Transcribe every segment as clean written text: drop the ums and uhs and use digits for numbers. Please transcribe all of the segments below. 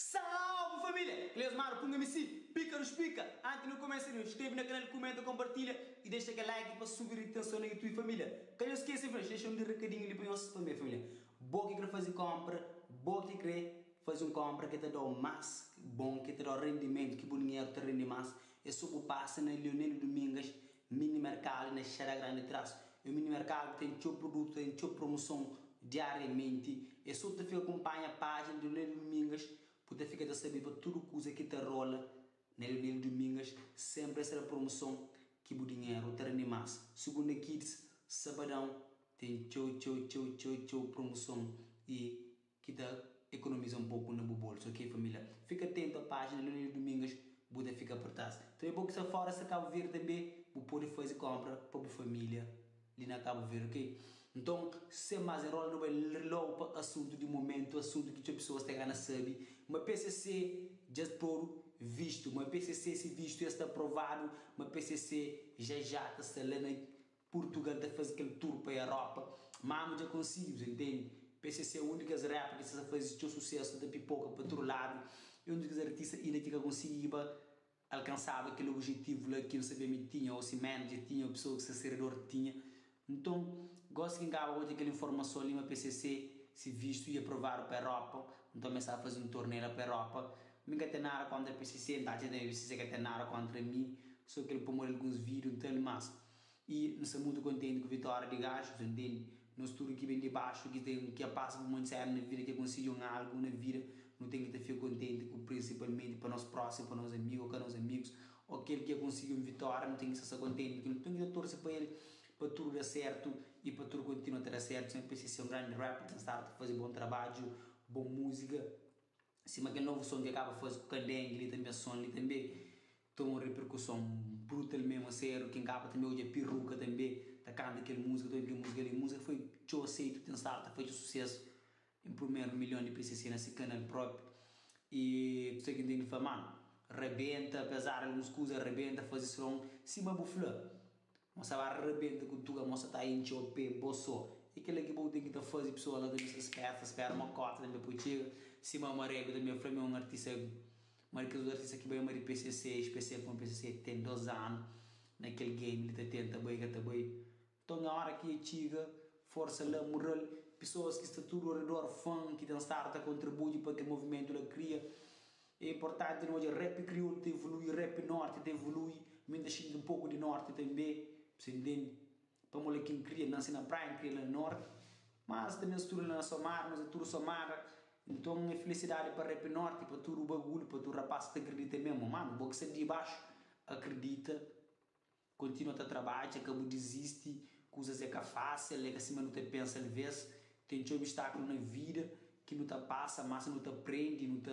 Salve família! Cleosmar, punga-me assim, pica nos pica. Antes de não começar, inscreve no canal, comenta, compartilha e deixa aquele like para subir a tensão na YouTube família. Que não esqueça, deixa um recadinho ali para nós para minha família. Boa que quer fazer compra, boa que quer fazer uma compra que te dá mais bom, que te dá rendimento, que o dinheiro te rende mais. É só o passe na Leonel Domingas, mini mercado na Xara Grande Traço. O mini mercado tem seu produto, tem sua promoção diariamente. É só te acompanha a página do Leonel Domingas. Você fica a saber para tudo coisa que te rola na Leonel Domingas, sempre essa promoção que o dinheiro te rende mais. Segunda Kids, sabadão, tem show promoção e que te economiza um pouco no bolso, ok família? Fica atento à página da Leonel Domingas, você fica apertado. Também pouco se fora se Cabo Verde também, você pode fazer compra para a família ali na Cabo Verde, ok? Então, se mais enrola no belo assunto de momento, assunto que as pessoas têm ganas de saber, uma PCC já por visto, uma PCC se visto está aprovado, uma PCC já está lá na Portugal está fazer aquele tour para a Europa, mas já conseguimos, entende? PCC é uma das rap que está fazendo o sucesso da pipoca para outro lado, é um dos artistas ainda que conseguiu alcançar aquele objetivo lá que não sabia tinha, ou se manager tinha, ou pessoa que se servidor tinha. Então, gosto que acaba hoje aquela informação ali, uma PCC se visto e aprovar para a Europa, então começar a fazer um torneio para a Europa. Me tem nada contra a PCC, não tem PCC que tem nada contra mim, só que ele põe alguns vídeos, então ele mais. E não sou muito contente com a vitória de gajos, entende? Nós tudo aqui bem de baixo, que passa por muito sério na vida, que conseguiu algo na vida, não tem que ficar contente com, principalmente para nós próximos, para nós amigos, para nós amigos, ou aquele que conseguiu uma vitória, não tem que estar contente, porque não tem que torcer para ele, para tudo dar certo e para tudo continuar a dar certo. Sempre precisa ser um grande rapper, tentar fazer bom trabalho, boa música. Se aquele novo som que acaba de fazer com o Candengue, ele também som ali também tem uma repercussão brutal mesmo, a sério. Quem acaba também hoje é peruca também, tá cantando aquela música, toda aquela música ali. A música foi tão aceito, tentar fazer sucesso em primeiro milhão de PCC nesse canal próprio. E você que entende, fala, mano, rebenta, apesar de algumas coisas, rebenta, fazer som, cima bufla. Moça vai arrebenta com tudo, a moça está aí em chope, boçou. E aquele que tem que fazer, pessoa lá também se espera uma cota também para chega. Cima amarelo também, eu falei, um artista, mas que os artistas que vêm de PCC, especial com PCC, tem 2 anos, naquele game, ele tenta bem, Então, na hora que chega, força lá, moral, pessoas que estão tudo ao redor, fã, que estão a contribuir para que o movimento lá cria. É importante, não é? Rap crioulo te evolui, rap norte te evolui, me deixa um pouco de norte também. Você entende? Para mulher que cria, nasce na praia, cria no norte, mas também se tudo na somar, mas é tudo somar. Então é felicidade para rap norte, para tudo o bagulho, para tudo o rapaz que acredita mesmo, mano. Vou que você de baixo acredita, continua a trabalhar, acabou desiste, coisas é que é fácil, é que acima não te pensa de vez, tem um obstáculo na vida que não te passa, mas não te aprende, não te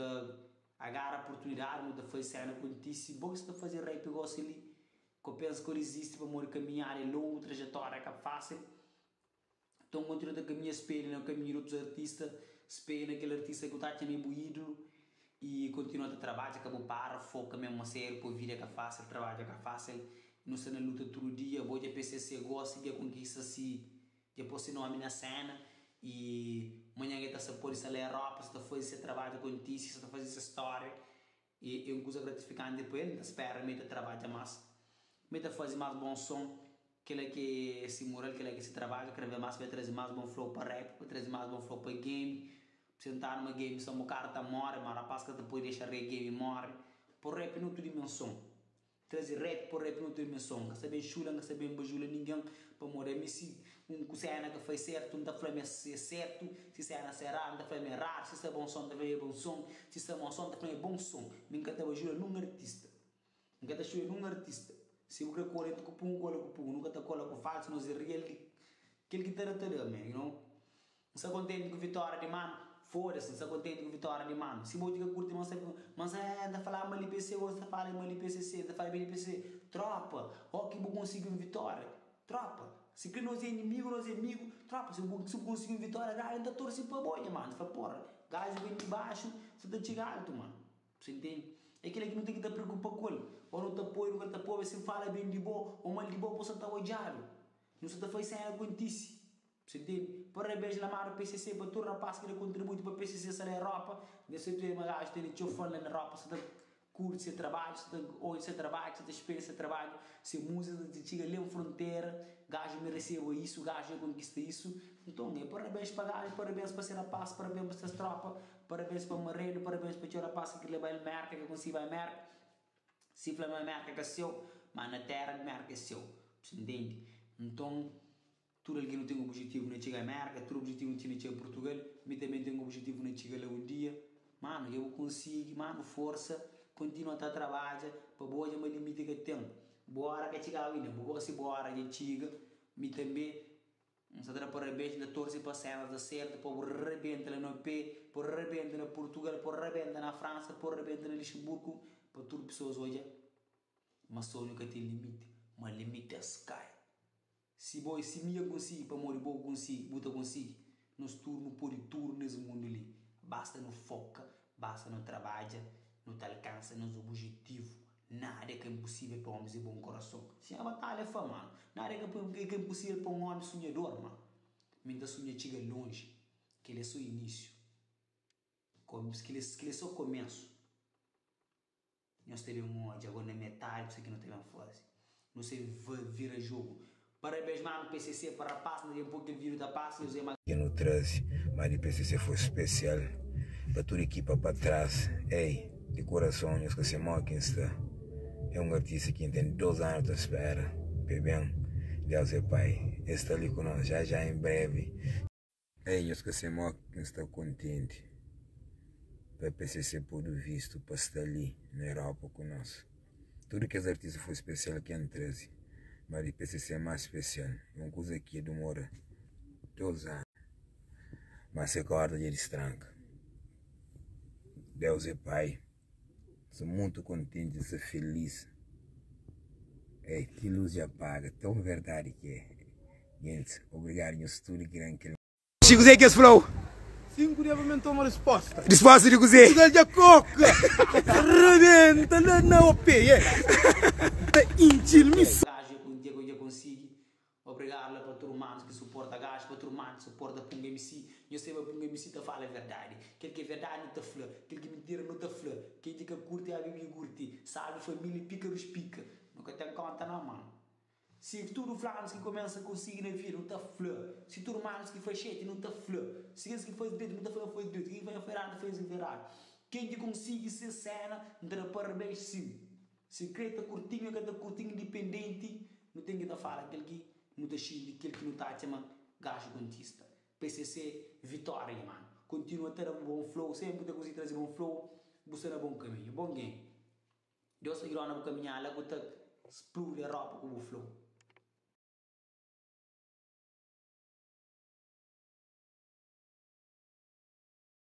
agarra a oportunidade, não te faz cena contigo. Bom que você fazer rap igual ali. Que eu penso que ele existe para morrer caminhar em longo trajetória que é fácil. Então continua a caminhar, espelho no caminho de outros artistas, espelho naquele artista que está tendo ídolo e continua a trabalhar, acabou para, foca mesmo a sério, para a vida que é fácil, trabalho que é fácil, não se na luta todo dia, vou de PCC, gosta de conquista se depois se nome na cena e amanhã que está se pôr isso ali a roupa, se está fazendo esse trabalho contigo, se está fazendo essa história e é uma coisa gratificante depois, ele espera, me trabalha mais. Meta fazer mais bom som, que ele que se moral, que ele que se trabalha, que ele mais vai trazer mais bom flow para rap, para trazer mais bom flow para game, sentar numa game, só uma carta morre, mas rapaz que depois deixa re game morre, por rap não tem dimensão, trazer rap por rap não tem dimensão, que saber chula, que saber bajula ninguém para morrer, mas se cena que faz certo, não está falando é certo, se cena será, não está falando errado, se é bom som, está falando bom som, se é bom som, está falando bom som, nunca está bajula num artista, nunca está chula num artista. Se o que cola com pum, cola com pum, nunca tá cola com falso, não é real, aquele que tá todo, man, you know? Não está contente com a vitória de mano, foda-se, não está contente com a vitória de mano. Se você curte, mas anda a falar mal IPC, ou está falando mal IPCC, está falando bem IPC, tropa, ó que vou conseguir uma vitória, tropa. Se que nós é inimigo, tropa, se eu conseguir uma vitória, galera, ainda torce para boia, mano, fala, porra, gás vem de baixo, você tá chegando alto, mano, você entende? É aquele que não tem que estar preocupado com ele. Ou não te apoia, nunca te apoia, se fala bem de boa, ou mal de boa, você está odiado. Não se te faz sem algo contigo. Senti, parabéns lá mano PCC para tudo rapaz que contribui para PCC se a Europa, desse tempo gajo tem que falar na Europa, se curte seu trabalho, se ou seu trabalho, se experiência de trabalho, se música de chega ali uma fronteira, gajo me receba isso, gajo conquista isso. Então, parabéns para gajo, parabéns para ser rapaz, parabéns para ser tropa, parabéns para o marido, parabéns para o rapaz que leva a merca, que consiga a merca. Se flama a merca que é seu, mas na terra a merca é seu. Entende? Então, tudo alguém não tem um objetivo na chegar a América, todo objetivo não tinha chegar a Portugal, eu também tenho um objetivo na chegar lá um dia. Mano, eu consigo, mano, força, continua a trabalhar, para boa já me limite que tenho. Bora que chegar ali, boa se bora, já chega, me também, não sei parabéns da torce para cenas da certa, para rebenta lá no P, para rebenta na Portugal, para rebenta na França, para rebenta na Luxemburgo, para todas as pessoas hoje, mas sonho que tem limite, mas limite é sky. Se boy, se minha consigo, para morrer bom consigo, buta consigo, nós turno por turno nesse mundo ali. Basta não foca, basta não trabalha, não te alcança nos objetivos. Nada é impossível para homens de bom coração. Se a batalha é fã, mano, nada é impossível para um homem sonhador, mano. Ainda sonha chega longe, que ele é só início, que ele é só começo. Nós teremos hoje, agora na metade, isso aqui não tem fase. Não sei vira jogo. Parabéns, mano, PCC para a paz, um pouco de vírus da paz, eu usei mais. Que não traz, mas o PCC foi especial. Para toda a equipa para trás, ei, de coração, eu esqueci mal quem está. É um artista que tem 2 anos de espera. Bem, Deus é Pai, está ali com nós, já em breve. Ei, eu esqueci mal quem está contente. Para o PCC por visto, para estar ali na Europa com nós. Tudo que os artistas foi especial aqui em 13. Mas o PCC é mais especial. É uma coisa que demora 2 anos. Mas se acorda de estranca. Deus é Pai. Sou muito contente, sou feliz. É, que luz já apaga. Tão verdade que é. Gente, obrigado. Eu estou grande que Chico Zé que é flow. 5 dias para mentar uma resposta. Resposta de Zé. Chico de coca. Rebenta na OP. Intilmiss. Eu consigo. Obrigado para todo mundo que suporta gás, para todo mundo que suporta Punga MC. Eu sei que Punga MC tá fala a verdade. Aquele que é verdade não tá flor, aquele que mentira não tá flor. Quem diz que curte a Bíblia curte. Salve família, pica os pica. Nunca tem conta não, mano. Se tudo flanos que começa a conseguir na vida, não tá flor. Se tudo manos que faz cheio, não tá flor. Se esse que faz direito, não tá faz direito. Quem vai ferrado, faz ferrado. Quem que consegue ser cena, não dá parabéns sim. Se creta curtinho independente, não tem que dar fala aquele que não tá cheio, aquele que não tá chamando gajo contista. PCC, vitória, mano. Continua a ter um bom flow, sempre que conseguir trazer um bom flow, buscando um bom caminho. Bom game. Deus seguirá no caminho, lá que explode a roupa com o flow.